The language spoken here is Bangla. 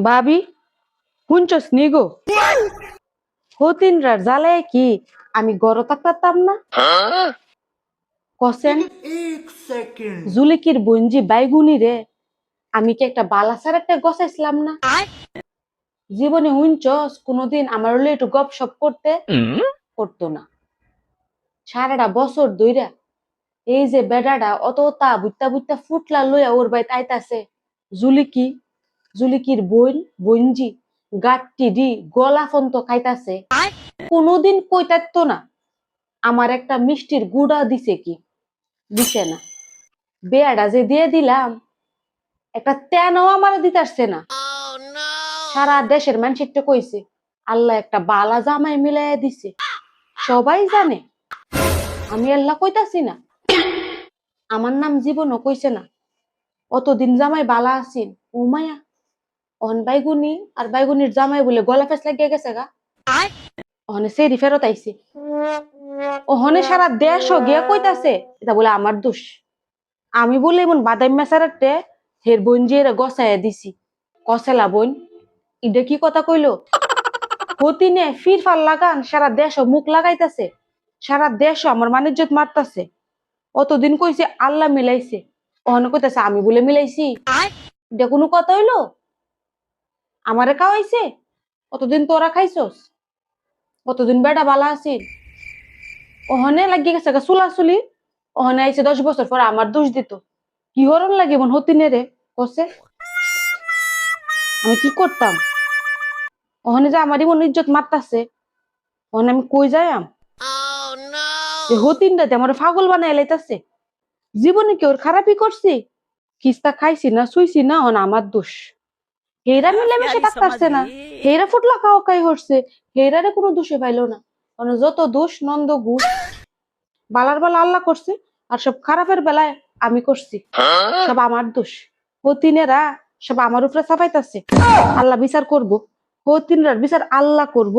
ভাবি শুনছস নি গো? হতিনরার জ্বালায় কি আমি গড় থাকতাম না? কসেন জুলিকির বঞ্জি বাইগুনি রে আমি কি একটা বালাসার একটা গছাইছিলাম না? জীবনে হুঁচস কোনদিন আমার হলে একটু গপ সপ করতে করতো না। সারাটা বছর ধইরা এই যে বেডাটা অত তা বুইতা বুইতা ফুটলা লইয়া ওর বাড়িতে আইতাছে। জুলিকি জুলিকির বঞ্জি গাট্টি ডি গলা ফন্ত খাইতাছে। কোনদিন কইতাতো না আমার একটা মিষ্টির গুড়া দিছে কি দিছে না। বেয়াটা যে দিয়ে দিলাম একটা তেনও আমার দিতারছে না। সারা দেশের মানুষেরটা কইছে আল্লাহ একটা বালা জামাই মিলাইয়া দিছে। সবাই জানে আমি আল্লাহ কইতাছি না, আমার নাম জীবনও কইছে না। অতদিন জামাই বালা আছিন ও মায়া অন বাইগুনি আর বাইগুনির জামাই বলে গলা ফেস লাগিয়ে গেছে গা। ওহনে সেরি ফেরত আইছে। ওহনে সারা দেশও গিয়া কইতাছে এটা বলে আমার দোষ। আমি বলে এমন বাদাম মেসারাতে হের বোন যে গসাইয়া দিছি। কসেলা বোন ইডা কি কথা কইলো? হতিনে ফিরফার লাগান সারা দেশও মুখ লাগাইতাছে। সারা দেশও আমার মানিজ্জত মারতাছে। অতদিন কইছে আল্লাহ মিলাইছে, ওহনে কইতাছে আমি বলে মিলাইছি। এটা কোনো কথা হইলো? আমারে খাওয়াইছে? অতদিন তোরা খাইছস? কতদিন বেটা বালা আছিল? ওহনে লাগিয়ে গেছে চুলাচুলি। ওহনে আইছে 10 বছর পর আমার দোষ দিত। কি হরণ লাগে মন হতিনে রে কসে? আমি কি করতাম? ওহনে যে আমারই মন ইজ্জত মারতাছে, ওহনে আমি কই যাইয়াম? যে হতিনটাতে আমার পাগল বানাই লাইতাছে। জীবনে কি ওর খারাপই করছি? খিস্তা খাইছি না শুইছি না ওহন আমার দোষ। হেরা মিলেমিশে থাকতাছে না, হেরা ফুটলা খাও খাই হচ্ছে, হেরারে কোনো দোষে পাইলো না। মানে যত দোষ নন্দ ঘুষ বালার বেলা আল্লাহ করছে আর সব খারাপের বেলায় আমি করছি। সব আমার দোষ। হতিনেরা সব আমার উপরে চাপাইতাছে। আল্লাহ বিচার করব, হতিনরার বিচার আল্লাহ করব।